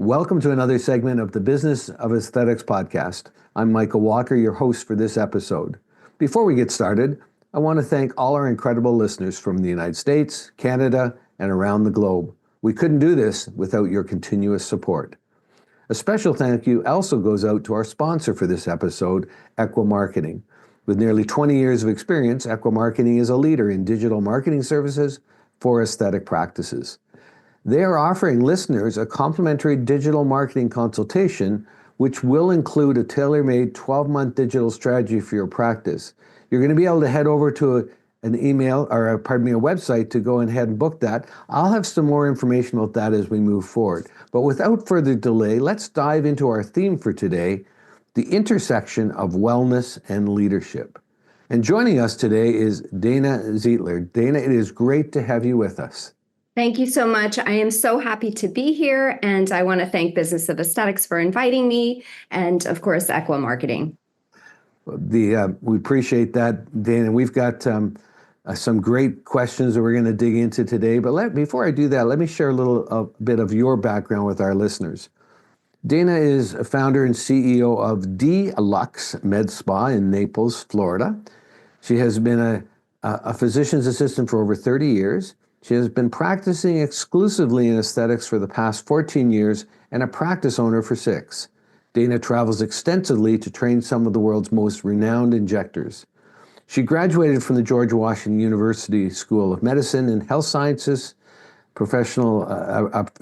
Welcome to another segment of the Business of Aesthetics podcast. I'm Michael Walker, your host for this episode. Before we get started, I want to thank all our incredible listeners from the United States, Canada, and around the globe. We couldn't do this without your continuous support. A special thank you also goes out to our sponsor for this episode, Equa Marketing. With nearly 20 years of experience, Equa Marketing is a leader in digital marketing services for aesthetic practices. They are offering listeners a complimentary digital marketing consultation, which will include a tailor-made 12-month digital strategy for your practice. You're going to be able to head over to a website to go ahead and book that. I'll have some more information about that as we move forward. But without further delay, let's dive into our theme for today, the intersection of wellness and leadership. And joining us today is Dana Zeitler. Dana, it is great to have you with us. Thank you so much. I am so happy to be here, and I want to thank Business of Aesthetics for inviting me, and of course, Equa Marketing. We appreciate that, Dana. We've got some great questions that we're going to dig into today. But before I do that, let me share a bit of your background with our listeners. Dana is a founder and CEO of Deluxe Med Spa in Naples, Florida. She has been a physician's assistant for over 30 years. She has been practicing exclusively in aesthetics for the past 14 years and a practice owner for 6. Dana travels extensively to train some of the world's most renowned injectors. She graduated from the George Washington University School of Medicine and Health Sciences, professional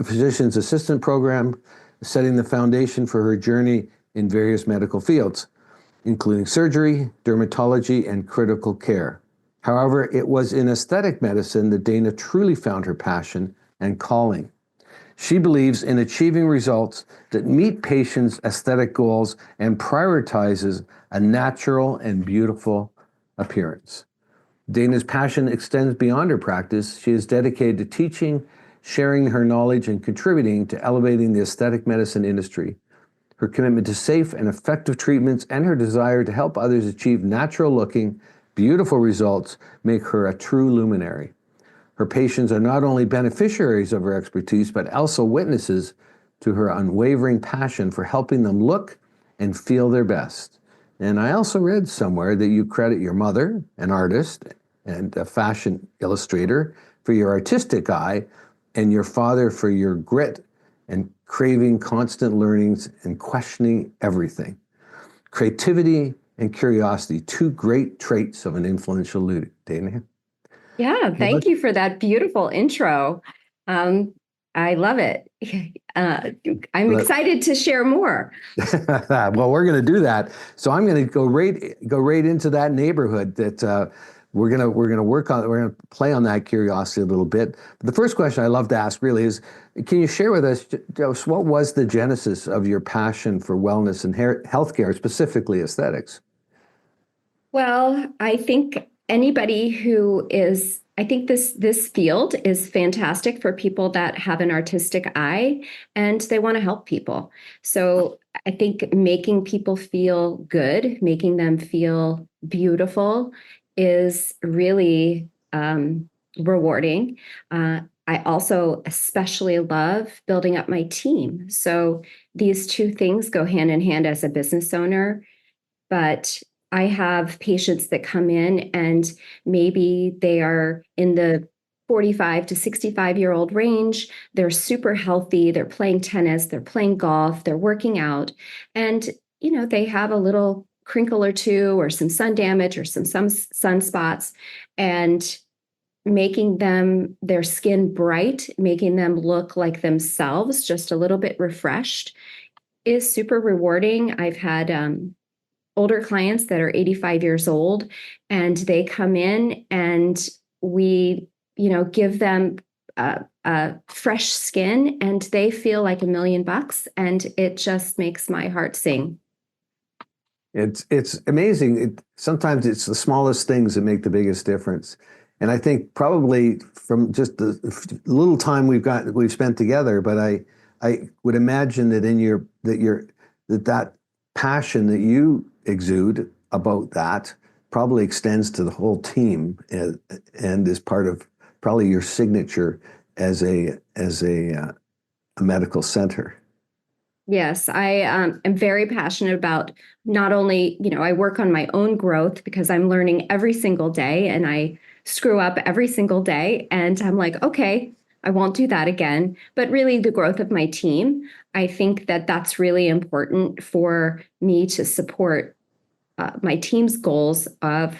physician's assistant program, setting the foundation for her journey in various medical fields, including surgery, dermatology, and critical care. However, it was in aesthetic medicine that Dana truly found her passion and calling. She believes in achieving results that meet patients' aesthetic goals and prioritizes a natural and beautiful appearance. Dana's passion extends beyond her practice. She is dedicated to teaching, sharing her knowledge, and contributing to elevating the aesthetic medicine industry. Her commitment to safe and effective treatments and her desire to help others achieve natural-looking, beautiful results make her a true luminary. Her patients are not only beneficiaries of her expertise, but also witnesses to her unwavering passion for helping them look and feel their best. And I also read somewhere that you credit your mother, an artist and a fashion illustrator, for your artistic eye, and your father for your grit and craving constant learnings and questioning everything. Creativity and curiosity, 2 great traits of an influential leader. Dana? Yeah, thank you for that beautiful intro. I love it. I'm excited to share more. Well, we're going to do that. So I'm going to go right into that neighborhood that we're going to work on. We're going to play on that curiosity a little bit. But the first question I love to ask really is, can you share with us just what was the genesis of your passion for wellness and healthcare, specifically aesthetics? Well, I think this field is fantastic for people that have an artistic eye and they want to help people. So I think making people feel good, making them feel beautiful is really rewarding. I also especially love building up my team. So these 2 things go hand in hand as a business owner, but I have patients that come in and maybe they are in the 45 to 65-year-old range. They're super healthy. They're playing tennis. They're playing golf. They're working out. And, they have a little crinkle or 2 or some sun damage or some sunspots, and making their skin bright, making them look like themselves, just a little bit refreshed, is super rewarding. I've had older clients that are 85 years old, and they come in and we, give them a fresh skin and they feel like $1 million, and it just makes my heart sing. It's amazing. Sometimes it's the smallest things that make the biggest difference. And I think probably from just the little time we've spent together, but I would imagine that that passion that you exude about that probably extends to the whole team and is part of probably your signature as a medical center. Yes, I am very passionate about not only, I work on my own growth because I'm learning every single day and I screw up every single day. And I'm like, okay, I won't do that again. But really, the growth of my team, I think that that's really important for me to support my team's goals of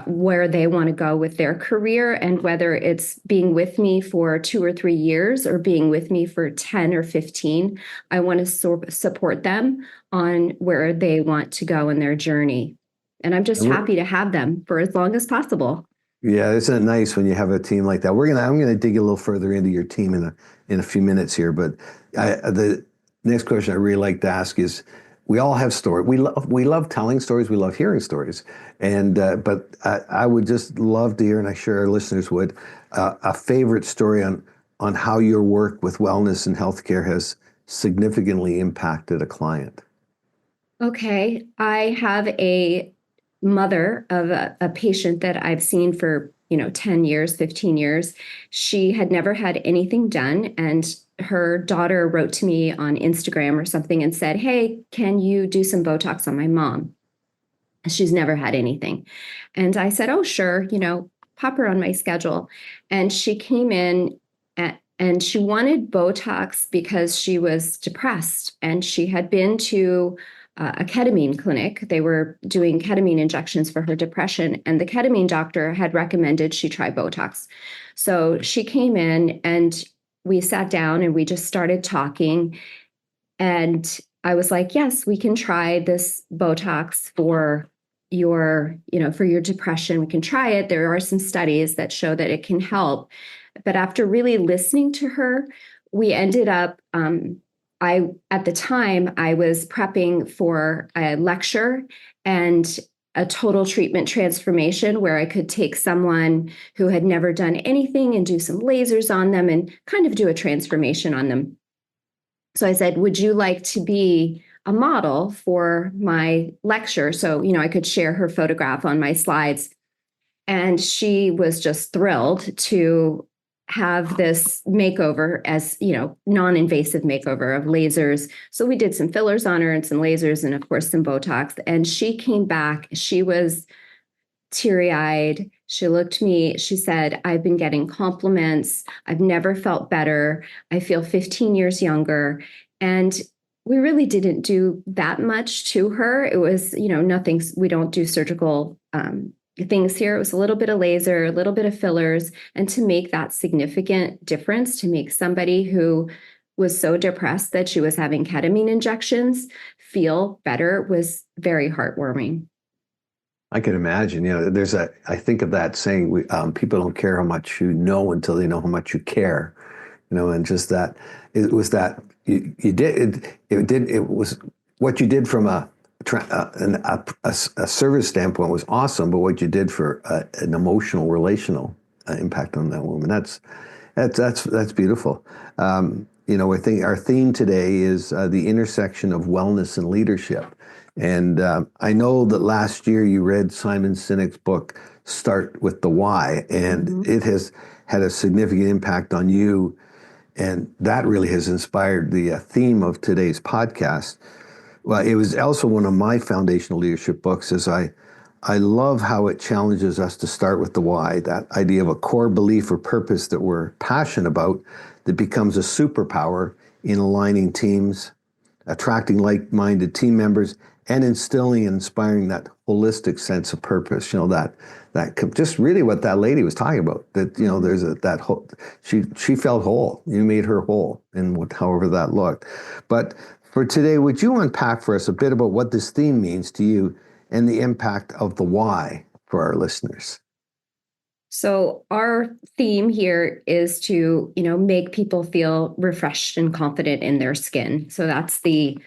where they want to go with their career, and whether it's being with me for 2 or 3 years or being with me for 10 or 15, I want to support them on where they want to go in their journey. And I'm just And we're, happy to have them for as long as possible. yeah, isn't it nice when you have a team like that? I'm gonna dig a little further into your team in a few minutes here, but the next question I really like to ask is, we all have stories. We love telling stories. We love hearing stories, and but I would just love to hear, and I'm sure our listeners would, a favorite story on how your work with wellness and healthcare has significantly impacted a client. Okay, I have a mother of a patient that I've seen for, 10 years, 15 years. She had never had anything done, and her daughter wrote to me on Instagram or something and said, "Hey, can you do some Botox on my mom? She's never had anything." And I said, "Oh, sure, pop her on my schedule." And she came in and she wanted Botox because she was depressed, and she had been to a ketamine clinic. They were doing ketamine injections for her depression, and the ketamine doctor had recommended she try Botox. So she came in and we sat down and we just started talking. And I was like, "Yes, we can try this Botox for for your depression. We can try it. There are some studies that show that it can help." But after really listening to her, we ended up, at the time, I was prepping for a lecture and a total treatment transformation where I could take someone who had never done anything and do some lasers on them and kind of do a transformation on them. So I said, "Would you like to be a model for my lecture?" So, I could share her photograph on my slides. And she was just thrilled to have this makeover, as, non-invasive makeover of lasers. So we did some fillers on her and some lasers and of course some Botox. And she came back, she was teary-eyed. She looked me, she said, "I've been getting compliments. I've never felt better. I feel 15 years younger." And we really didn't do that much to her. It was, nothing, we don't do surgical things here. It was a little bit of laser, a little bit of fillers. And to make that significant difference, to make somebody who was so depressed that she was having ketamine injections feel better, was very heartwarming. I can imagine, I think of that saying, people don't care how much you know until they know how much you care, and just that, it was that you did, it was what you did from a service standpoint was awesome, but what you did for an emotional, relational impact on that woman, that's beautiful. I think our theme today is the intersection of wellness and leadership. And I know that last year you read Simon Sinek's book, Start with the Why, and it has had a significant impact on you. And that really has inspired the theme of today's podcast. Well, it was also one of my foundational leadership books, as I love how it challenges us to start with the why, that idea of a core belief or purpose that we're passionate about that becomes a superpower in aligning teams, attracting like-minded team members, and instilling and inspiring that holistic sense of purpose. That just really what that lady was talking about. That there's that whole, she felt whole. You made her whole, in however that looked. But for today, would you unpack for us a bit about what this theme means to you and the impact of the why for our listeners? So our theme here is to, make people feel refreshed and confident in their skin. So that's the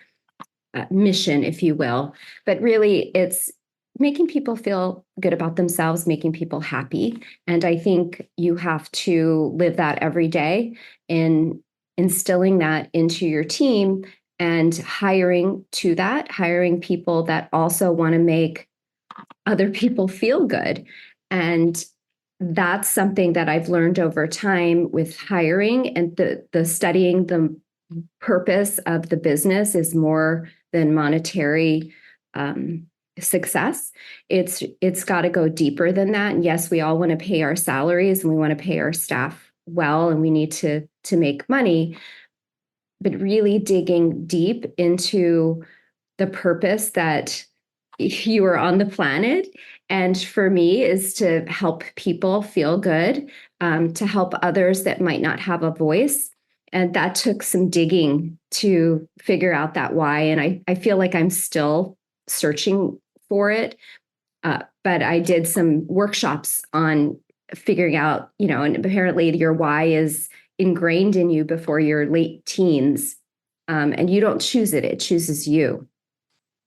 mission, if you will. But really, it's making people feel good about themselves, making people happy. And I think you have to live that every day in instilling that into your team and hiring people that also want to make other people feel good. And that's something that I've learned over time with hiring and the studying purpose of the business is more than monetary success. It's got to go deeper than that. And yes, we all want to pay our salaries and we want to pay our staff well, and we need to make money, but really digging deep into the purpose that you are on the planet. And for me is to help people feel good, to help others that might not have a voice. And that took some digging to figure out that why. And I feel like I'm still searching for it. But I did some workshops on figuring out, and apparently your why is ingrained in you before your late teens. And you don't choose it, it chooses you.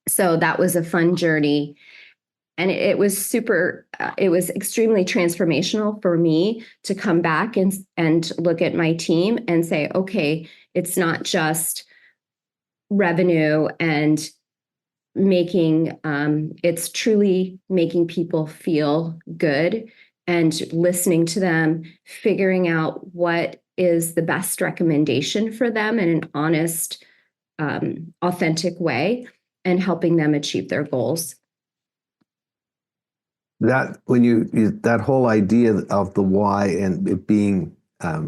So that was a fun journey. And it was it was extremely transformational for me to come back and look at my team and say, okay, it's not just revenue and it's truly making people feel good and listening to them, figuring out what is the best recommendation for them in an honest, authentic way, and helping them achieve their goals. That when that whole idea of the why and it being, I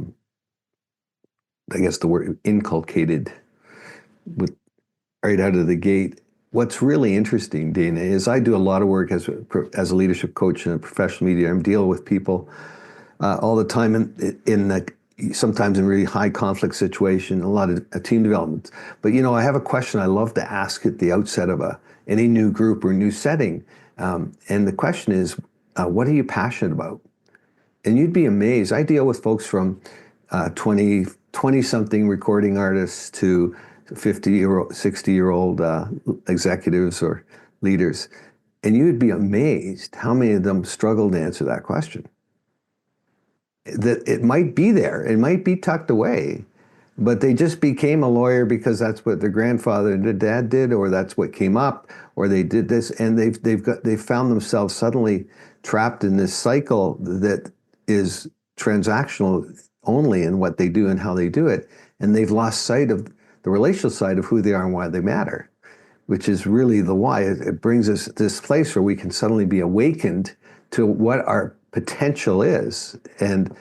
guess the word inculcated with right out of the gate. What's really interesting, Dana, is I do a lot of work as a leadership coach in a professional media. I'm dealing with people all the time sometimes in really high conflict situation, a lot of team development. But I have a question I love to ask at the outset of any new group or new setting. And the question is, what are you passionate about? And you'd be amazed. I deal with folks from 20-something recording artists to 50-year-old, 60-year-old executives or leaders. And you'd be amazed how many of them struggle to answer that question. That it might be there, it might be tucked away, but they just became a lawyer because that's what their grandfather and their dad did, or that's what came up, or they did this, and they've found themselves suddenly trapped in this cycle that is transactional only in what they do and how they do it, and they've lost sight of the relational side of who they are and why they matter, which is really the why. It brings us to this place where we can suddenly be awakened to what our potential is, and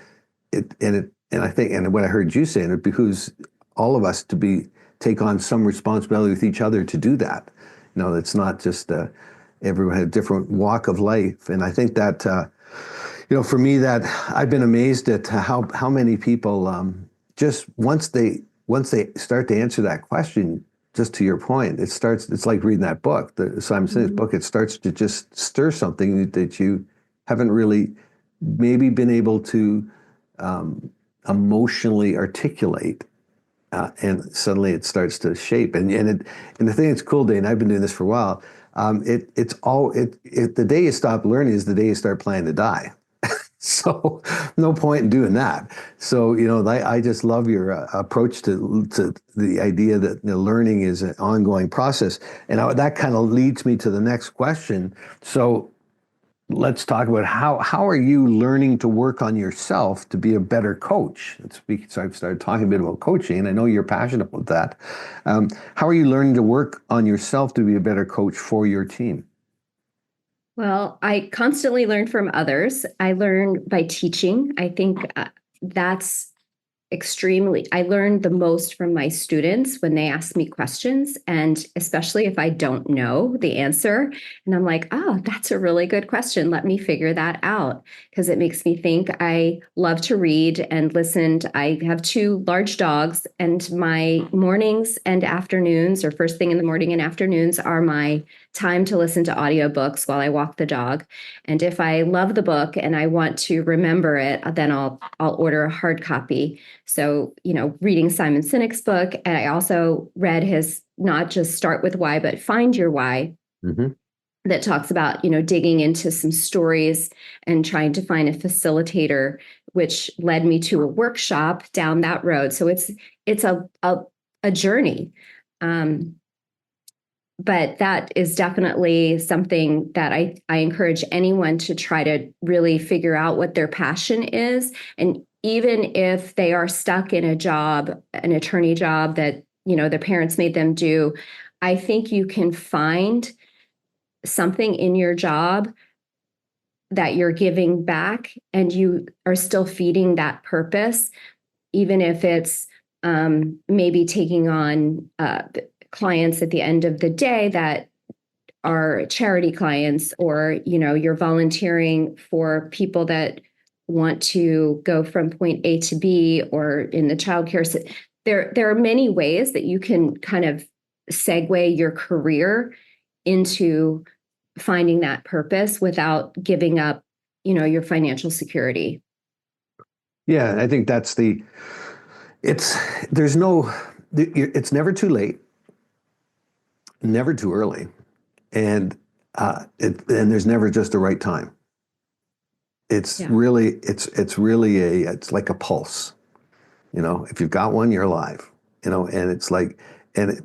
I think, and what I heard you saying, it behooves all of us to take on some responsibility with each other to do that. It's not just everyone had a different walk of life, and I think that for me, that I've been amazed at how many people just once they start to answer that question. Just to your point, it's like reading that book, the Simon Sinek's book. It starts to just stir something that you haven't really maybe been able to emotionally articulate, and suddenly it starts to shape. And the thing that's cool, Dane, I've been doing this for a while. The day you stop learning is the day you start planning to die. So no point in doing that. So I just love your approach to the idea that learning is an ongoing process, and that kind of leads me to the next question. So let's talk about how are you learning to work on yourself to be a better coach? So I've started talking a bit about coaching, and I know you're passionate about that. How are you learning to work on yourself to be a better coach for your team? Well, I constantly learn from others. I learn by teaching. I think that's I learn the most from my students when they ask me questions, and especially if I don't know the answer. And I'm like, oh, that's a really good question. Let me figure that out, because it makes me think. I love to read and listen. I have 2 large dogs, and my mornings and afternoons, or first thing in the morning and afternoons, are my time to listen to audiobooks while I walk the dog. And if I love the book and I want to remember it, then I'll order a hard copy. So, reading Simon Sinek's book, and I also read his not just Start with Why, but Find Your Why, that talks about, digging into some stories and trying to find a facilitator, which led me to a workshop down that road. So it's a journey. But that is definitely something that I encourage anyone to try to really figure out what their passion is. And even if they are stuck in a job, an attorney job that, their parents made them do, I think you can find something in your job that you're giving back and you are still feeding that purpose, even if it's maybe taking on clients at the end of the day that are charity clients, or you're volunteering for people that want to go from point A to B, or in the childcare. There are many ways that you can kind of segue your career into finding that purpose without giving up, your financial security. Yeah, I think that's it's, there's no, it's never too late, never too early. And and there's never just a right time. It's Yeah. really, it's like a pulse. If you've got one, you're alive. And it's like,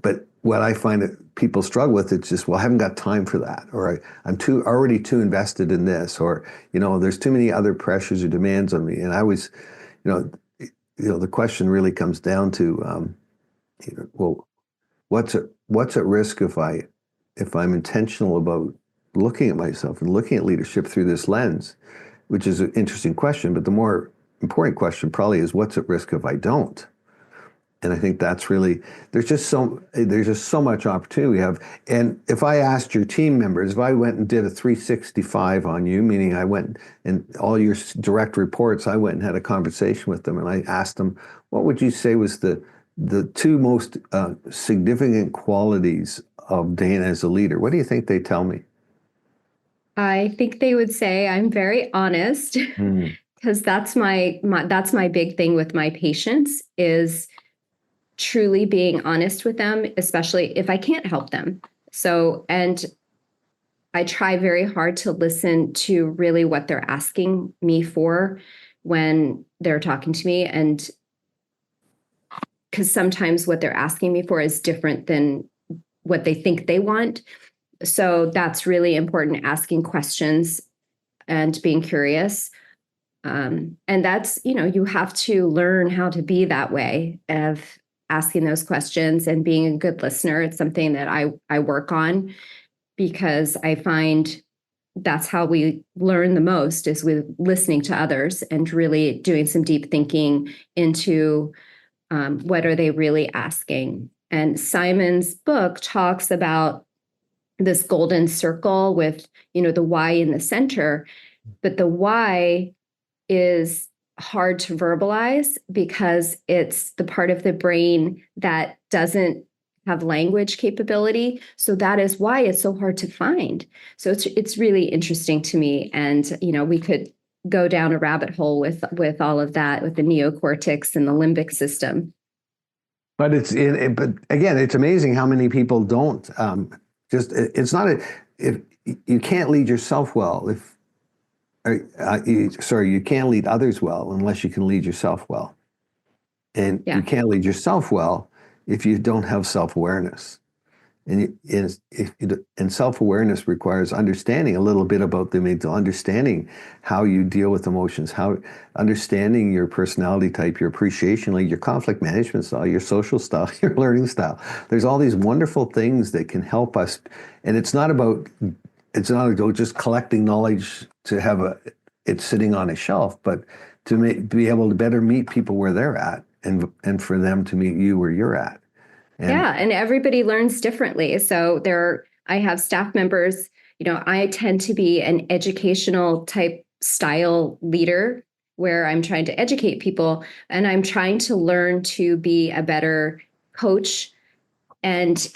but what I find that people struggle with, it's just, well, I haven't got time for that, or I'm already too invested in this, or there's too many other pressures or demands on me. And I always, the question really comes down to, well, what's at risk if I'm intentional about looking at myself and looking at leadership through this lens, which is an interesting question. But the more important question probably is, what's at risk if I don't? And I think that's really, there's just so much opportunity we have. And if I asked your team members, if I went and did a 365 on you, meaning I went and all your direct reports, I went and had a conversation with them, and I asked them, what would you say was the two most significant qualities of Dana as a leader? What do you think they tell me? I think they would say I'm very honest, Mm. because that's my big thing with my patients, is truly being honest with them, especially if I can't help them. So, and I try very hard to listen to really what they're asking me for when they're talking to me. And because sometimes what they're asking me for is different than what they think they want. So that's really important, asking questions and being curious. And that's, you have to learn how to be that way, of asking those questions and being a good listener. It's something that I work on, because I find that's how we learn the most, is with listening to others and really doing some deep thinking into what are they really asking. And Simon's book talks about this golden circle with, the why in the center, but the why is hard to verbalize because it's the part of the brain that doesn't have language capability. So that is why it's so hard to find. So it's really interesting to me. And we could go down a rabbit hole with all of that, with the neocortex and the limbic system. But but again, it's amazing how many people don't. It's not if you can't lead yourself well if you can't lead others well unless you can lead yourself well. And you Yeah. can't lead yourself well if you don't have self-awareness. And self-awareness requires understanding a little bit about the amygdala, understanding how you deal with emotions, understanding your personality type, your appreciation, like your conflict management style, your social style, your learning style. There's all these wonderful things that can help us. And it's not about just collecting knowledge to have it's sitting on a shelf, but to be able to better meet people where they're at, and for them to meet you where you're at. Yeah, and everybody learns differently. So I have staff members, I tend to be an educational type style leader, where I'm trying to educate people and I'm trying to learn to be a better coach and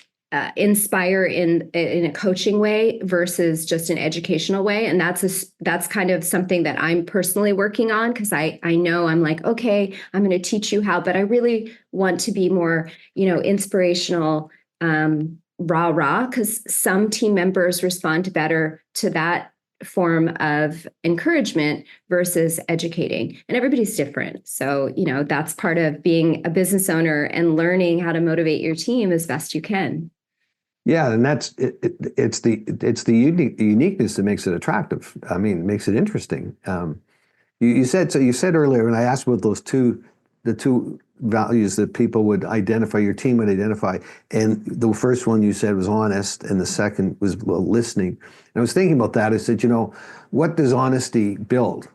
inspire in a coaching way versus just an educational way. And that's kind of something that I'm personally working on, because I know I'm like, okay, I'm going to teach you how, but I really want to be more, inspirational, rah, because some team members respond better to that form of encouragement versus educating, and everybody's different. So that's part of being a business owner and learning how to motivate your team as best you can. Yeah, and that's it's the uniqueness that makes it attractive. I mean, makes it interesting. You said so. You said earlier when I asked about the two values that people would identify, your team would identify, and the first one you said was honest, and the second was, well, listening. And I was thinking about that. I said, what does honesty build?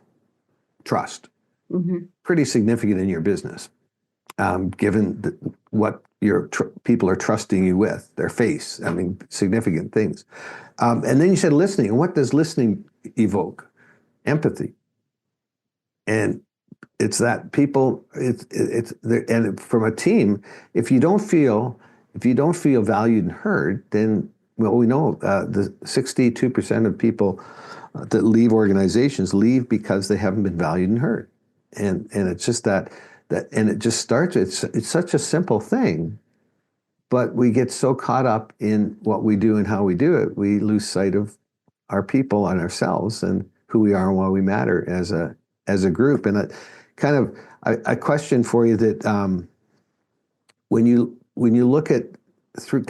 Trust. Mm-hmm. Pretty significant in your business, given what your people are trusting you with, their face. I mean, significant things. And then you said listening. And what does listening evoke? Empathy. And it's that people, and from a team, if you don't feel valued and heard, then, well, we know the 62% of people that leave organizations leave because they haven't been valued and heard. And it's just that and it just starts, it's such a simple thing, but we get so caught up in what we do and how we do it, we lose sight of our people and ourselves and who we are and why we matter as a group. And it kind of a question for you that when you look at through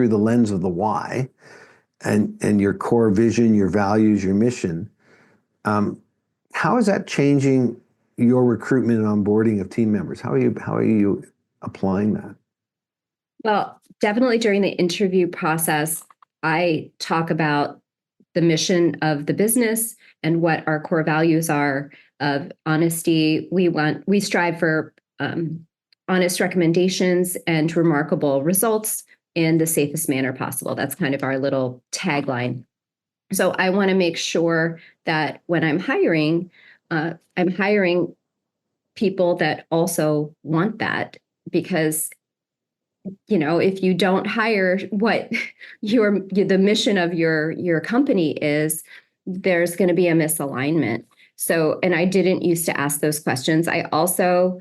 the lens of the why and your core vision, your values, your mission, how is that changing your recruitment and onboarding of team members? How are you applying that? Well, definitely during the interview process, I talk about the mission of the business and what our core values are of honesty. We strive for honest recommendations and remarkable results in the safest manner possible. That's kind of our little tagline. So I want to make sure that when I'm hiring people that also want that, because if you don't hire what the mission of your company is, there's going to be a misalignment. So, and I didn't used to ask those questions. I also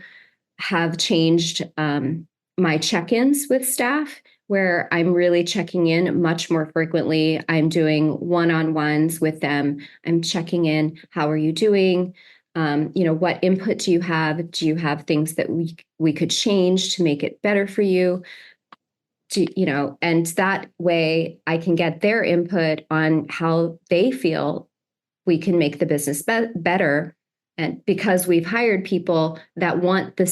have changed my check-ins with staff, where I'm really checking in much more frequently. I'm doing one-on-ones with them. I'm checking in. How are you doing? What input do you have? Do you have things that we could change to make it better for you? And that way I can get their input on how they feel we can make the business better. And because we've hired people that want to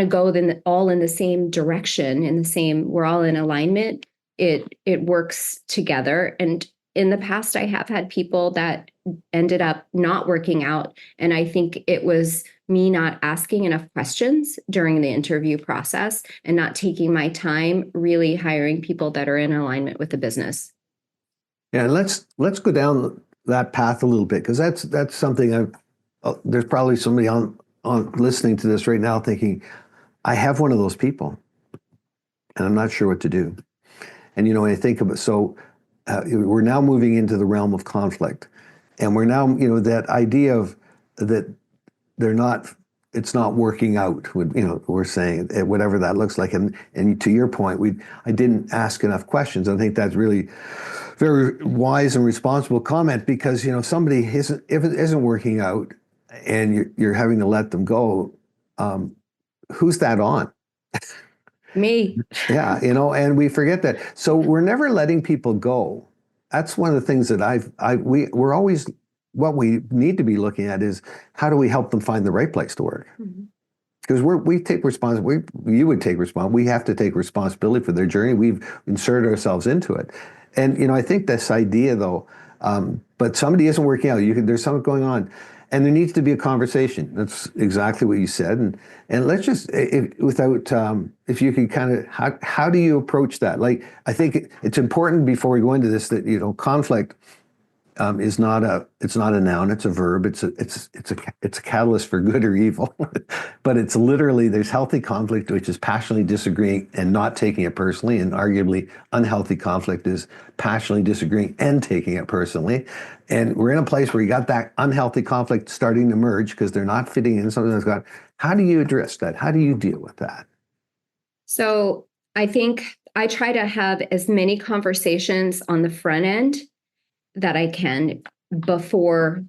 go all in the same direction, we're all in alignment, it works together. And in the past, I have had people that ended up not working out. And I think it was me not asking enough questions during the interview process and not taking my time really hiring people that are in alignment with the business. Yeah, let's go down that path a little bit, because that's something there's probably somebody on listening to this right now thinking, I have one of those people and I'm not sure what to do. And when I think of it, so we're now moving into the realm of conflict, and we're now that idea of that it's not working out. We're saying whatever that looks like, and to your point, I didn't ask enough questions. I think that's really very wise and responsible comment, because somebody isn't working out, and you're having to let them go. Who's that on? Me. Yeah, and we forget that. So we're never letting people go. That's one of the things that we're always, what we need to be looking at is, how do we help them find the right place to work? Because we take responsibility. You would take responsibility. We have to take responsibility for their journey. We've inserted ourselves into it. And I think this idea though, but somebody isn't working out. There's something going on. And there needs to be a conversation. That's exactly what you said. And let's just, if you could kind of, how do you approach that? Like, I think it's important before we go into this that, conflict is not a noun, it's a verb. It's a catalyst for good or evil. But it's literally, there's healthy conflict, which is passionately disagreeing and not taking it personally. And arguably unhealthy conflict is passionately disagreeing and taking it personally. And we're in a place where you got that unhealthy conflict starting to merge because they're not fitting in something that's got, how do you address that? How do you deal with that? So I think I try to have as many conversations on the front end that I can before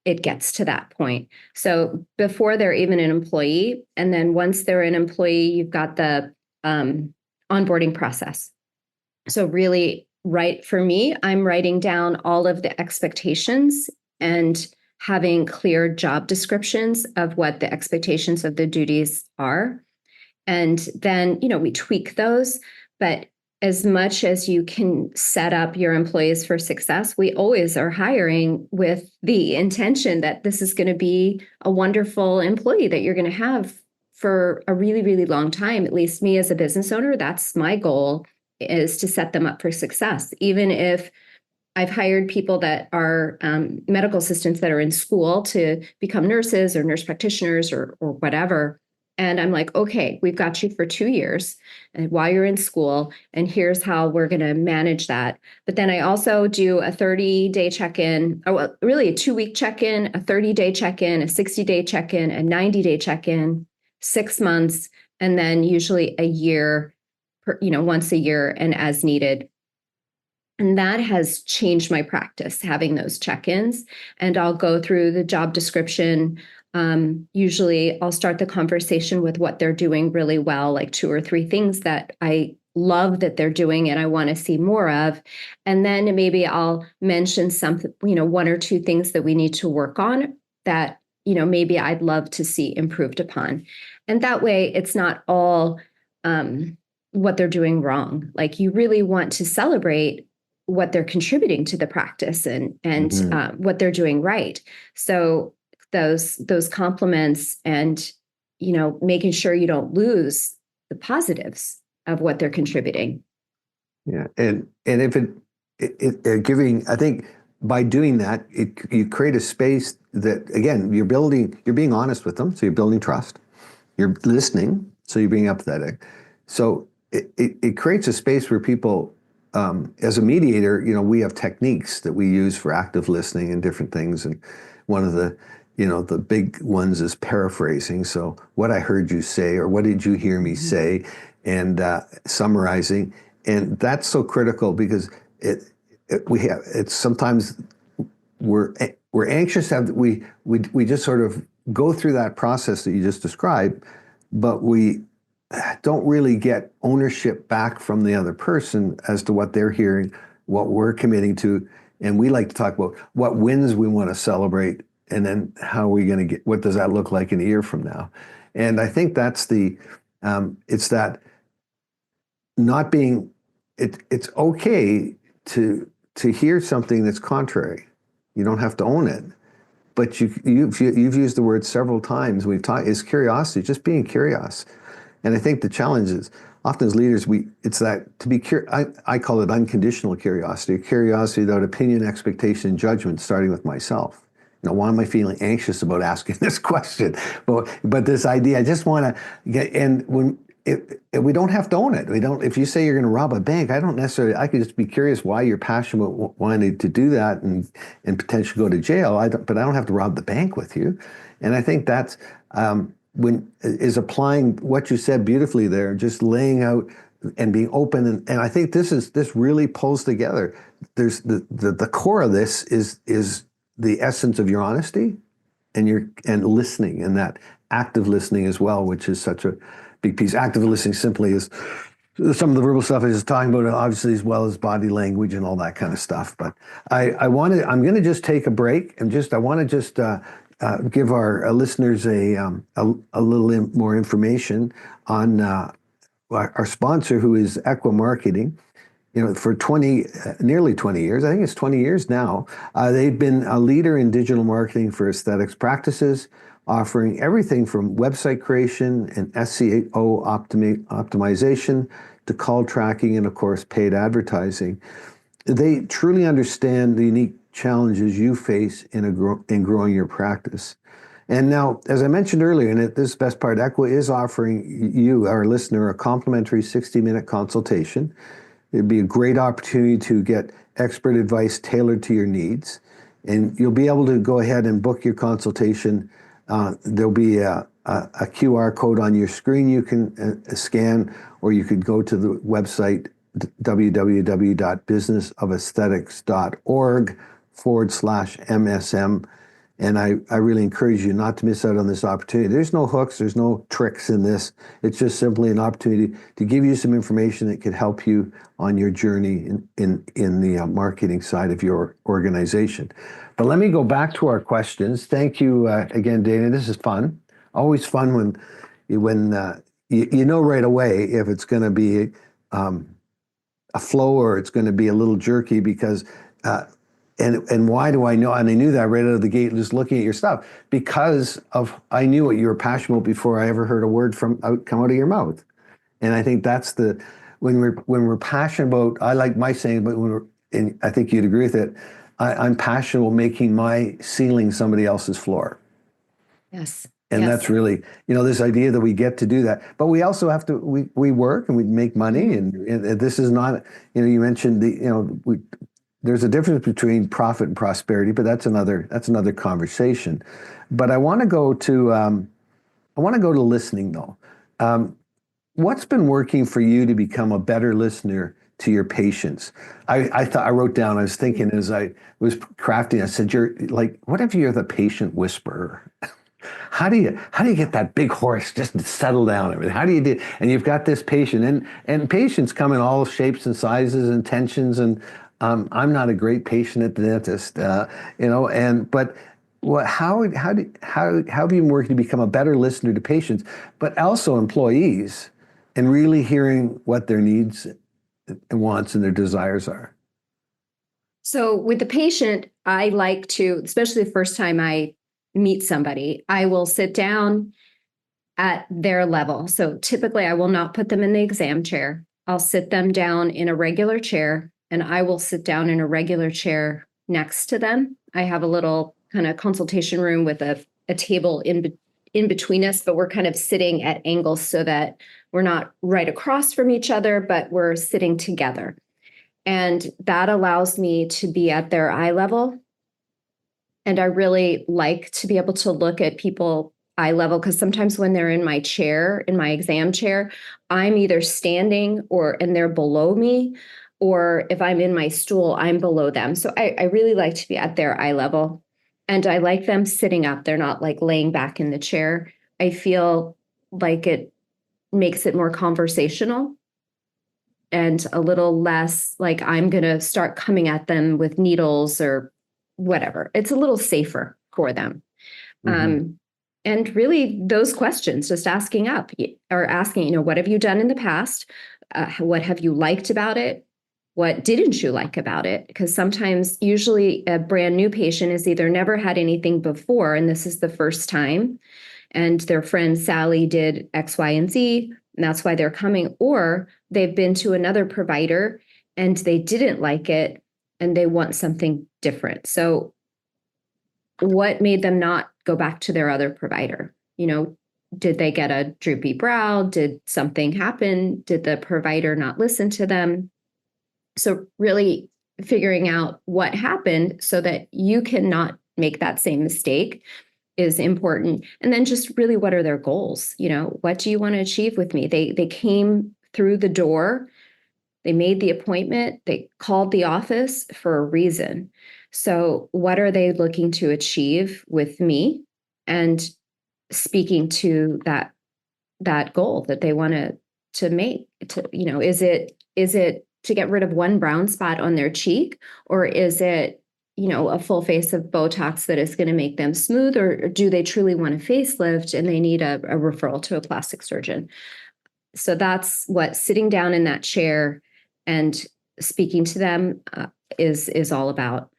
it gets to that point. So before they're even an employee, and then once they're an employee, you've got the onboarding process. So really, right, for me, I'm writing down all of the expectations and having clear job descriptions of what the expectations of the duties are. And then, we tweak those. But as much as you can set up your employees for success, we always are hiring with the intention that this is going to be a wonderful employee that you're going to have for a really, really long time. At least me as a business owner, that's my goal, is to set them up for success. Even if I've hired people that are medical assistants that are in school to become nurses or nurse practitioners or whatever. And I'm like, okay, we've got you for 2 years and while you're in school, and here's how we're going to manage that. But then I also do a 30-day check-in, or well, really a 2-week check-in, a 30-day check-in, a 60-day check-in, a 90-day check-in, 6 months, and then usually a year, once a year and as needed. And that has changed my practice, having those check-ins. And I'll go through the job description. Usually I'll start the conversation with what they're doing really well, like 2 or 3 things that I love that they're doing and I want to see more of. And then maybe I'll mention something, 1 or 2 things that we need to work on that, maybe I'd love to see improved upon. And that way it's not all what they're doing wrong. Like, you really want to celebrate what they're contributing to the practice and what they're doing right. So those compliments and, making sure you don't lose the positives of what they're contributing. Yeah. And if giving, I think by doing that, you create a space that, again, you're being honest with them. So you're building trust, you're listening. So you're being empathetic. So it creates a space where people, as a mediator, we have techniques that we use for active listening and different things. And one of the big ones is paraphrasing. So what I heard you say, or what did you hear me say, and summarizing. And that's so critical because it's sometimes we're anxious to have, we just sort of go through that process that you just described, but we don't really get ownership back from the other person as to what they're hearing, what we're committing to. And we like to talk about what wins we want to celebrate, and then how are we going to get, what does that look like in a year from now? And I think that's it's that not being, it's okay to hear something that's contrary. You don't have to own it. But you've used the word several times. We've talked, is curiosity, just being curious. And I think the challenge is often as leaders, it's that to be I call it unconditional curiosity, curiosity without opinion, expectation, and judgment, starting with myself. Why am I feeling anxious about asking this question? But this idea, I just want to get, and we don't have to own it. If you say you're going to rob a bank, I could just be curious why you're passionate about wanting to do that and potentially go to jail. But I don't have to rob the bank with you. And I think that's, is applying what you said beautifully there, just laying out and being open. And I think this really pulls together. There's the core of this is the essence of your honesty and listening, and that active listening as well, which is such a big piece. Active listening simply is some of the verbal stuff I was talking about, obviously, as well as body language and all that kind of stuff. But I'm going to just take a break and I want to just give our listeners a little more information on our sponsor, who is Equa Marketing. For nearly 20 years, I think it's 20 years now, they've been a leader in digital marketing for aesthetics practices, offering everything from website creation and SEO optimization to call tracking and, of course, paid advertising. They truly understand the unique challenges you face in growing your practice. And now, as I mentioned earlier, and this best part, Equa is offering you, our listener, a complimentary 60-minute consultation. It'd be a great opportunity to get expert advice tailored to your needs. And you'll be able to go ahead and book your consultation. There'll be a QR code on your screen you can scan, or you could go to the website www.businessofesthetics.org/MSM. And I really encourage you not to miss out on this opportunity. There's no hooks, there's no tricks in this. It's just simply an opportunity to give you some information that could help you on your journey in the marketing side of your organization. But let me go back to our questions. Thank you again, Dana. This is fun. Always fun when you know right away if it's going to be um, a flow or it's going to be a little jerky because uh, and why do I know? And I knew that right out of the gate, just looking at your stuff, because of I knew what you were passionate about before I ever heard a word come out of your mouth. And I think that's the when we're passionate about. I like my saying, but and I think you'd agree with it. I'm passionate about making my ceiling somebody else's floor. Yes. And that's really, this idea that we get to do that. But we also have to, we work and we make money. And this is not, you mentioned there's a difference between profit and prosperity, but that's another conversation. But I want to go to listening though. What's been working for you to become a better listener to your patients? I wrote down, I was thinking as I was crafting, I said, you're like, what if you're the patient whisperer? How do you get that big horse just to settle down? Everything. How do you do? And you've got this patient, and patients come in all shapes and sizes and tensions. And I'm not a great patient at the dentist, but how have you been working to become a better listener to patients, but also employees, and really hearing what their needs and wants and their desires are? So with the patient, I like to, especially the first time I meet somebody, I will sit down at their level. So typically I will not put them in the exam chair. I'll sit them down in a regular chair, and I will sit down in a regular chair next to them. I have a little kind of consultation room with a table in between us, but we're kind of sitting at angles so that we're not right across from each other, but we're sitting together. And that allows me to be at their eye level. And I really like to be able to look at people eye level, because sometimes when they're in my chair, in my exam chair, I'm either standing and they're below me, or if I'm in my stool, I'm below them. So I really like to be at their eye level. And I like them sitting up. They're not like laying back in the chair. I feel like it makes it more conversational and a little less like I'm going to start coming at them with needles or whatever. It's a little safer for them. Mm-hmm. And really those questions, just asking what have you done in the past? What have you liked about it? What didn't you like about it? Because usually a brand new patient has either never had anything before, and this is the first time, and their friend Sally did X, Y, and Z, and that's why they're coming, or they've been to another provider and they didn't like it and they want something different. So what made them not go back to their other provider? Did they get a droopy brow? Did something happen? Did the provider not listen to them? So really figuring out what happened so that you cannot make that same mistake is important. And then just really, what are their goals? What do you want to achieve with me? They came through the door, they made the appointment, they called the office for a reason. So what are they looking to achieve with me? And speaking to that goal that they want to make, is it to get rid of one brown spot on their cheek, or is it a full face of Botox that is going to make them smooth, or do they truly want a facelift and they need a referral to a plastic surgeon? So that's what sitting down in that chair and speaking to them is all about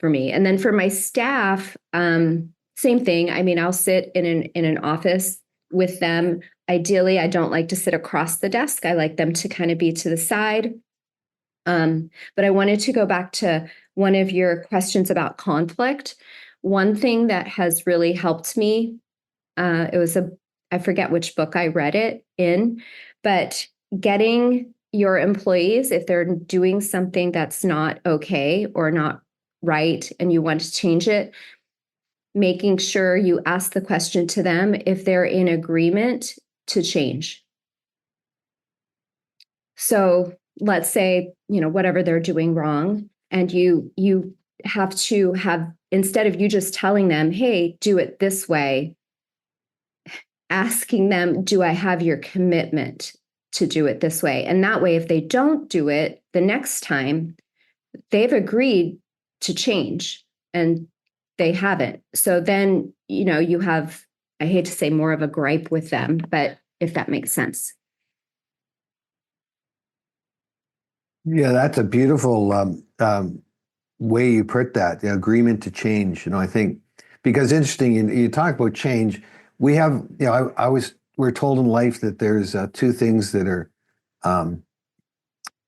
for me. And then for my staff, same thing. I mean, I'll sit in an office with them. Ideally, I don't like to sit across the desk. I like them to kind of be to the side. But I wanted to go back to one of your questions about conflict. One thing that has really helped me, I forget which book I read it in, but getting your employees, if they're doing something that's not okay or not right, and you want to change it, making sure you ask the question to them if they're in agreement to change. So let's say, whatever they're doing wrong, and you have to have, instead of you just telling them, hey, do it this way, asking them, do I have your commitment to do it this way? And that way, if they don't do it the next time, they've agreed to change. and they haven't. So then, you have, I hate to say, more of a gripe with them, but if that makes sense. Yeah, that's a beautiful way you put that, the agreement to change. I think because interesting, you talk about change. We have, we're told in life that there's two things that are um,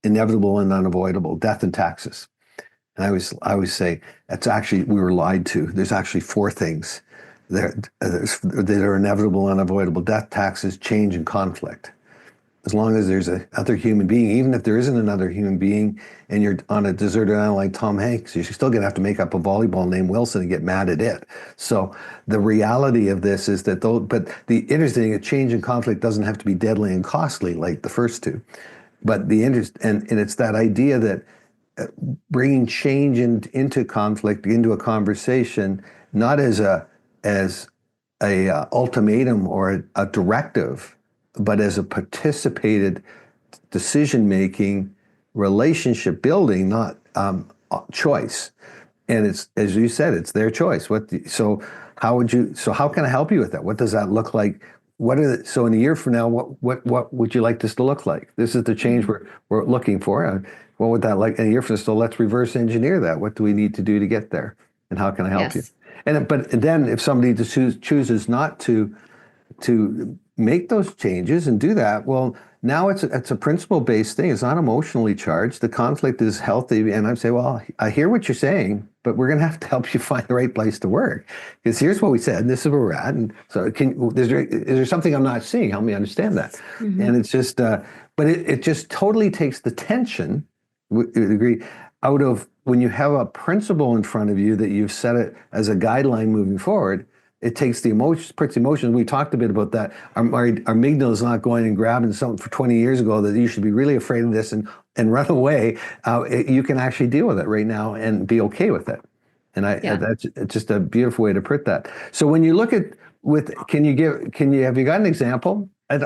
inevitable and unavoidable: death and taxes. And I always say that's actually we were lied to. There's actually four things that are inevitable and unavoidable: death, taxes, change, and conflict. As long as there's another human being, even if there isn't another human being and you're on a deserted island like Tom Hanks, you're still going to have to make up a volleyball named Wilson and get mad at it. So the reality of this is that but the interesting thing, a change in conflict doesn't have to be deadly and costly like the first two. But the interest, and it's that idea that bringing change into conflict, into a conversation, not as a ultimatum or a directive, but as a participated decision making, relationship building, not choice. And it's, as you said, it's their choice. So how can I help you with that? What does that look like? So in a year from now, what would you like this to look like? This is the change we're looking for. What would that like in a year from now? So let's reverse engineer that. What do we need to do to get there? And how can I help you? Yes. But then if somebody chooses not to make those changes and do that, well, now it's a principle-based thing. It's not emotionally charged. The conflict is healthy, and I say, well, I hear what you're saying, but we're going to have to help you find the right place to work. Because here's what we said, and this is where we're at. And so, is there something I'm not seeing? Help me understand that. And it's just, but it just totally takes the tension. Would agree out of when you have a principle in front of you that you've set it as a guideline moving forward. It takes the emotions, puts emotions. We talked a bit about that. Our amygdala is not going and grabbing something for 20 years ago that you should be really afraid of this and run away. You can actually deal with it right now and be okay with it. And Yeah. that's just a beautiful way to put that. So when you look at have you got an example? I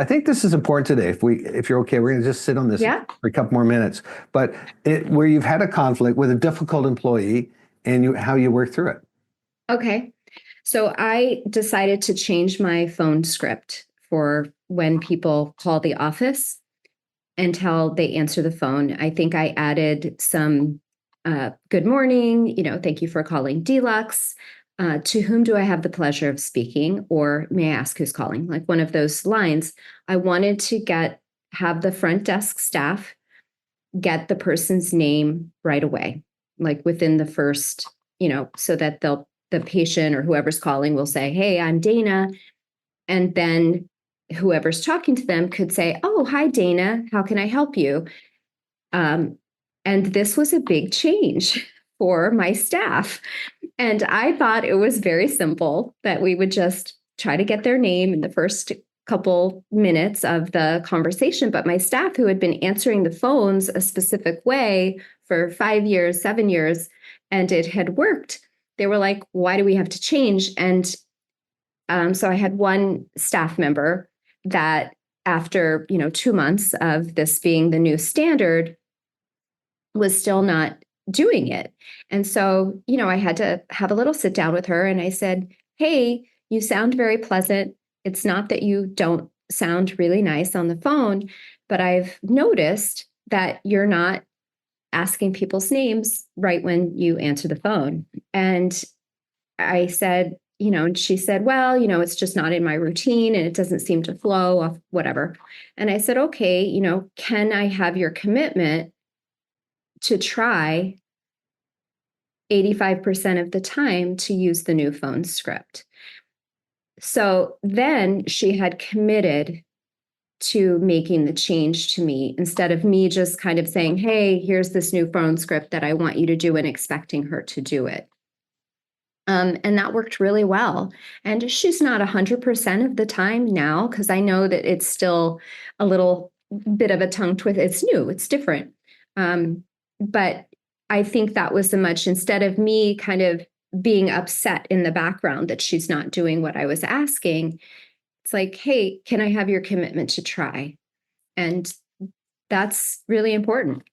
think this is important today. If you're okay, we're going to just sit on this Yeah. for a couple more minutes. But where you've had a conflict with a difficult employee and how you work through it. Okay. So I decided to change my phone script for when people call the office until they answer the phone. I think I added some good morning, thank you for calling Deluxe. To whom do I have the pleasure of speaking? Or may I ask who's calling? Like one of those lines. I wanted to have the front desk staff get the person's name right away, like within the first, so that the patient or whoever's calling will say, "Hey, I'm Dana." And then whoever's talking to them could say, "Oh, hi, Dana. How can I help you?" Um, and this was a big change for my staff. And I thought it was very simple that we would just try to get their name in the first couple minutes of the conversation. But my staff, who had been answering the phones a specific way for 5 years, 7 years, and it had worked, they were like, "Why do we have to change?" And so I had one staff member that after 2 months of this being the new standard was still not doing it. And so, I had to have a little sit down with her and I said, "Hey, you sound very pleasant. It's not that you don't sound really nice on the phone, but I've noticed that you're not asking people's names right when you answer the phone." And I said, and she said, "Well, it's just not in my routine and it doesn't seem to flow off whatever." And I said, "Okay, can I have your commitment to try 85% of the time to use the new phone script?" So then she had committed to making the change to me instead of me just kind of saying, "Hey, here's this new phone script that I want you to do," and expecting her to do it. And that worked really well. And she's not 100% of the time now, because I know that it's still a little bit of a tongue twist. It's new, it's different. But I think that was instead of me kind of being upset in the background that she's not doing what I was asking, it's like, "Hey, can I have your commitment to try?" And that's really important.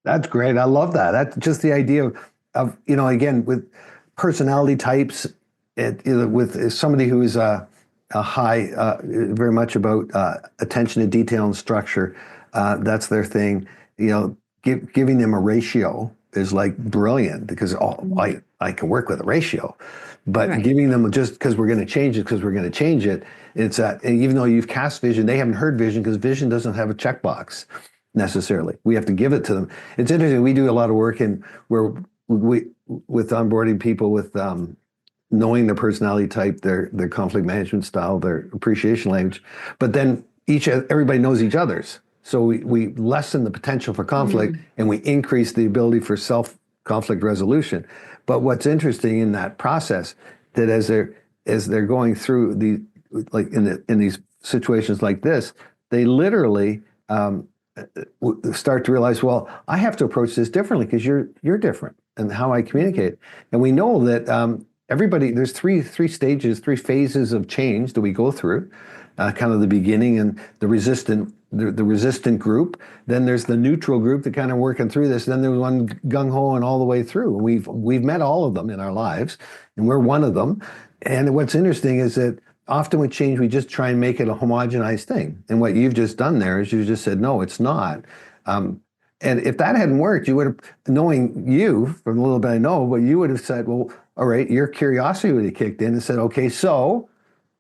That's great. I love that. That's just the idea of of, again, with personality types, with somebody who is a high, very much about attention to detail and structure. That's their thing. Giving them a ratio is like brilliant because I can work with a ratio, but Right. giving them just because we're going to change it, it's even though you've cast vision, they haven't heard vision because vision doesn't have a checkbox necessarily. We have to give it to them. It's interesting. We do a lot of work with onboarding people with knowing their personality type, their conflict management style, their appreciation language, but then everybody knows each other's. So we lessen the potential for conflict and we increase the ability for self-conflict resolution. But what's interesting in that process, that as they're going through in these situations like this, they literally start to realize, well, I have to approach this differently because you're different and how I communicate. And we know that everybody, there's three stages, three phases of change that we go through. Kind of the beginning and the resistant group. Then there's the neutral group that kind of working through this. Then there's one gung-ho and all the way through. We've met all of them in our lives, and we're one of them. And what's interesting is that often with change, we just try and make it a homogenized thing. And what you've just done there is you just said, no, it's not. And if that hadn't worked, you would have, knowing you from a little bit I know, but you would have said, well, all right, your curiosity would have kicked in and said, okay, so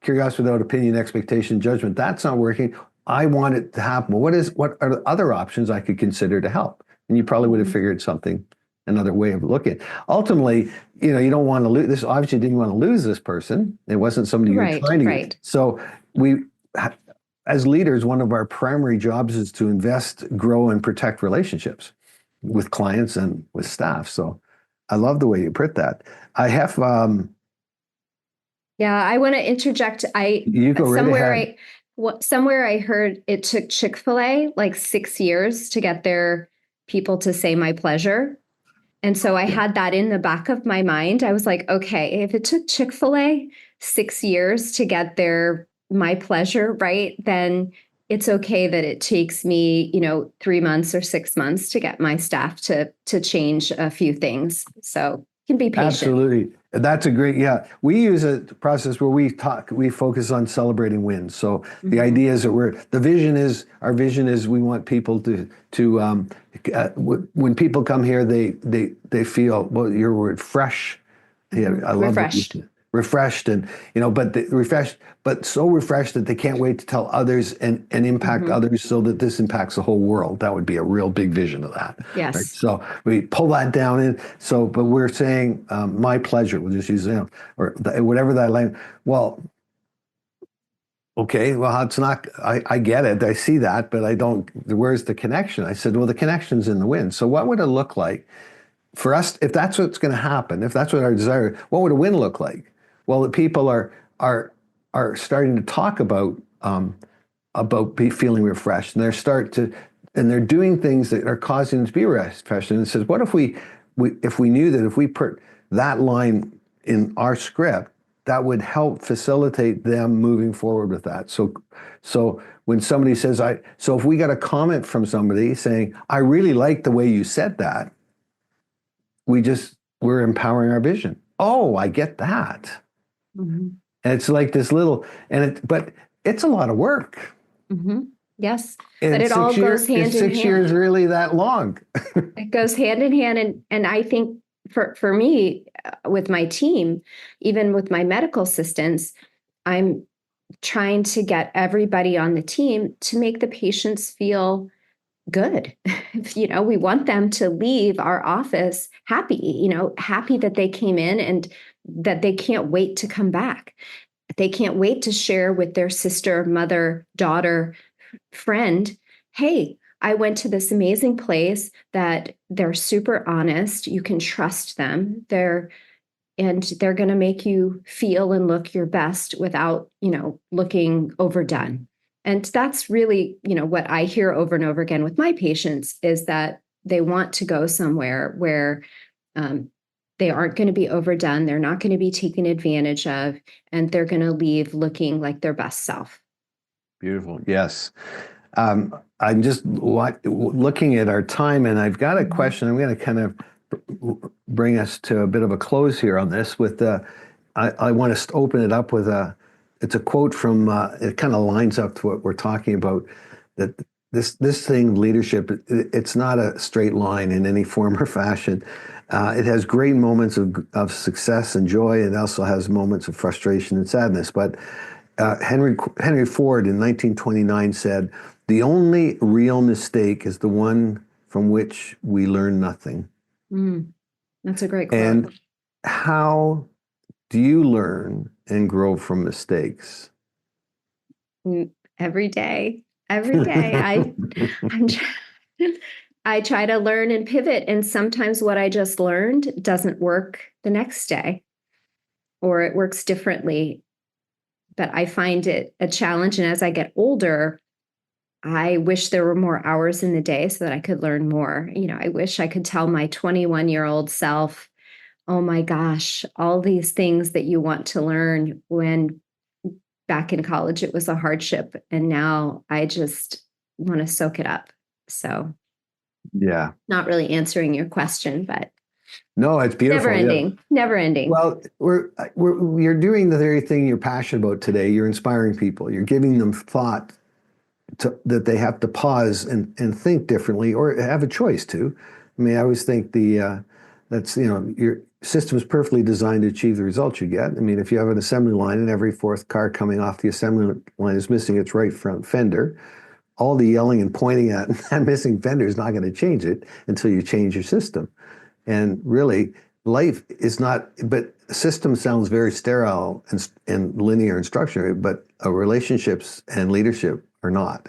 curiosity without opinion, expectation, judgment, that's not working. I want it to happen. What are the other options I could consider to help? And you probably would have figured something, another way of looking. Ultimately, you don't want to lose this. Obviously, didn't want to lose this person. It wasn't somebody you were trying to get. So as leaders, one of our primary jobs is to invest, grow, and protect relationships with clients and with staff. So I love the way you put that. I have Yeah, I want to interject. You go right ahead. Somewhere I heard it took Chick-fil-A like 6 years to get their people to say my pleasure. And so I had that in the back of my mind. I was like, okay, if it took Chick-fil-A 6 years to get their my pleasure, right, then it's okay that it takes me, 3 months or 6 months to get my staff to change a few things. So you can be patient. Absolutely. That's a great, yeah. We use a process where we focus on celebrating wins. So the idea is that our vision is we want people when people come here, they feel, well, your word, fresh. Yeah, I love refreshed. Refreshed and but so refreshed that they can't wait to tell others and impact others so that this impacts the whole world. That would be a real big vision of that. Yes. Right? So we pull that down in. So, but we're saying my pleasure. We'll just use or whatever that language. Well, okay. Well, it's not. I get it. I see that, but I don't. Where's the connection? I said, well, the connection's in the win. So what would it look like for us if that's what's going to happen? If that's what our desire, what would a win look like? Well, the people are starting to talk about feeling refreshed, and they're doing things that are causing them to be refreshed. And it says, what if we knew that if we put that line in our script, that would help facilitate them moving forward with that. So when somebody says, so if we got a comment from somebody saying, I really like the way you said that, we're empowering our vision. Oh, I get that. And it's like this little, but it's a lot of work. Yes, and but it all goes hand in hand. 6 years really that long? It goes hand in hand. And I think for me, with my team, even with my medical assistants, I'm trying to get everybody on the team to make the patients feel good. We want them to leave our office happy, happy that they came in and that they can't wait to come back. They can't wait to share with their sister, mother, daughter, friend, hey, I went to this amazing place that they're super honest. You can trust them. They're going to make you feel and look your best without, looking overdone. And that's really, what I hear over and over again with my patients is that they want to go somewhere where they aren't going to be overdone. They're not going to be taken advantage of, and they're going to leave looking like their best self. Beautiful. Yes. I'm just looking at our time, and I've got a question. I'm going to kind of bring us to a bit of a close here on this with I want to open it up with it's a quote from it kind of lines up to what we're talking about, that this thing, leadership, it's not a straight line in any form or fashion. It has great moments of success and joy. It also has moments of frustration and sadness. But Henry Ford in 1929 said, "The only real mistake is the one from which we learn nothing." Mm, that's a great quote. And how do you learn and grow from mistakes? Every day. Every day. I'm I try to learn and pivot, and sometimes what I just learned doesn't work the next day, or it works differently. But I find it a challenge, and as I get older, I wish there were more hours in the day so that I could learn more. I wish I could tell my 21-year-old self, oh my gosh, all these things that you want to learn, when back in college it was a hardship, and now I just want to soak it up. So, Yeah. not really answering your question, but No, it's never beautiful. Yeah. ending, never ending. Well, you're doing the very thing you're passionate about today. You're inspiring people. You're giving them thought that they have to pause and think differently, or have a choice to. I mean, I always think that's, your system is perfectly designed to achieve the results you get. I mean, if you have an assembly line and every fourth car coming off the assembly line is missing its right front fender, all the yelling and pointing at that missing fender is not going to change it until you change your system. And really, life is not, but system sounds very sterile and linear and structured, but relationships and leadership are not.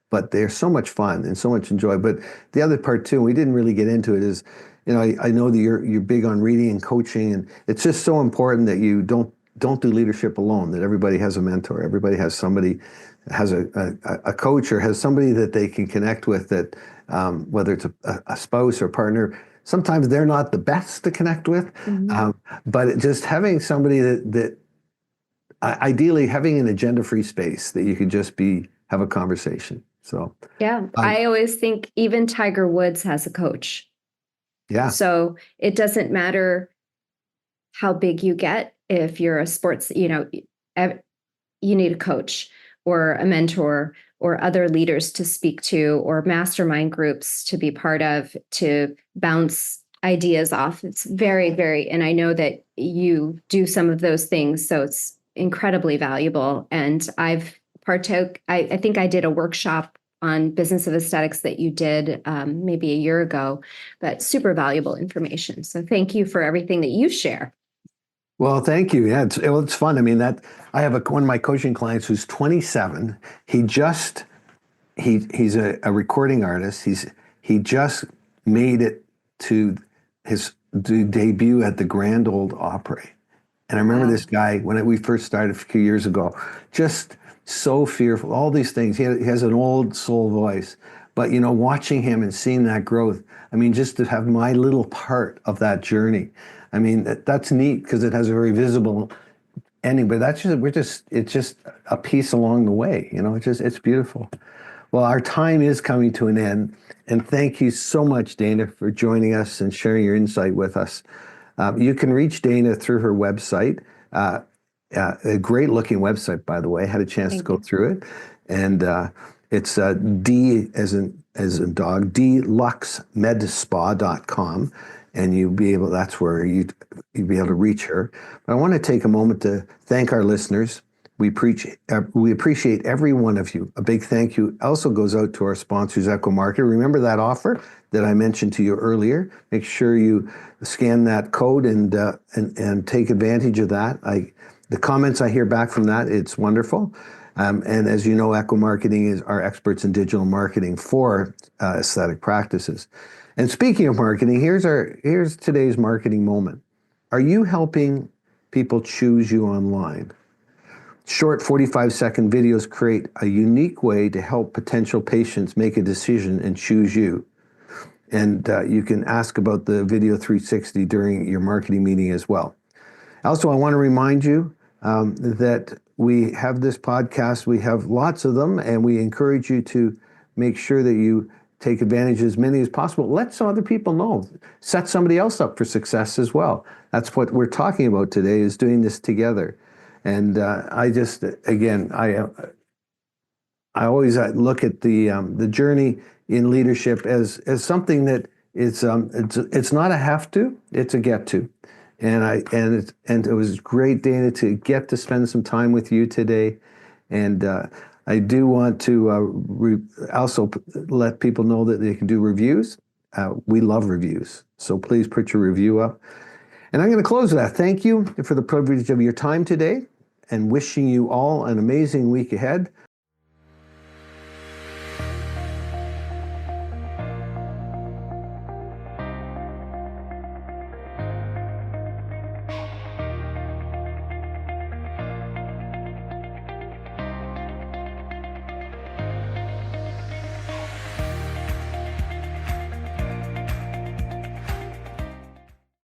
But they're so much fun and so much enjoy. But the other part too, we didn't really get into it, is, I know that you're big on reading and coaching, and it's just so important that you don't do leadership alone, that everybody has a mentor, everybody has somebody, has a coach, or has somebody that they can connect with, that whether it's a spouse or partner. Sometimes they're not the best to connect with, Mhm. but just having somebody that ideally having an agenda-free space that you could just have a conversation. So, Yeah, um, I always think even Tiger Woods has a coach. yeah, So it doesn't matter how big you get. If you're a sports, you need a coach or a mentor or other leaders to speak to, or mastermind groups to be part of, to bounce ideas off. It's very, very, and I know that you do some of those things. So it's incredibly valuable. And I've I think I did a workshop on business of aesthetics that you did maybe a year ago, but super valuable information. So thank you for everything that you share. well, thank you. Yeah, it's fun. I mean, that I have one of my coaching clients who's 27. He just he's a recording artist. He just made it to his debut at the Grand Ole Opry. And I remember Wow. this guy when we first started a few years ago, just so fearful, all these things. He has an old soul voice, but watching him and seeing that growth, I mean, just to have my little part of that journey, I mean, that's neat because it has a very visible ending. But it's just a piece along the way. It's beautiful. Well, our time is coming to an end, and thank you so much, Dana, for joining us and sharing your insight with us. You can reach Dana through her website. Uh, a great looking website, by the way. I had a chance to Thank go you. through it. And it's D as in dog, deluxemedspa.com. And that's where you'd be able to reach her. But I want to take a moment to thank our listeners. We appreciate every one of you. A big thank you also goes out to our sponsors, Echo Market. Remember that offer that I mentioned to you earlier? Make sure you scan that code and take advantage of that. The comments I hear back from that, it's wonderful. And as you know, Echo Marketing is our experts in digital marketing for aesthetic practices. And speaking of marketing, here's today's marketing moment. Are you helping people choose you online? Short 45-second videos create a unique way to help potential patients make a decision and choose you. And you can ask about the Video 360 during your marketing meeting as well. Also, I want to remind you that we have this podcast. We have lots of them, and we encourage you to make sure that you take advantage of as many as possible. Let some other people know. Set somebody else up for success as well. That's what we're talking about today, is doing this together. And I just, again, I always look at the journey in leadership as something that it's not a have to, it's a get to. And it was great, Dana, to get to spend some time with you today. And I do want to also let people know that they can do reviews. We love reviews, so please put your review up. And I'm going to close with that. Thank you for the privilege of your time today, and wishing you all an amazing week ahead.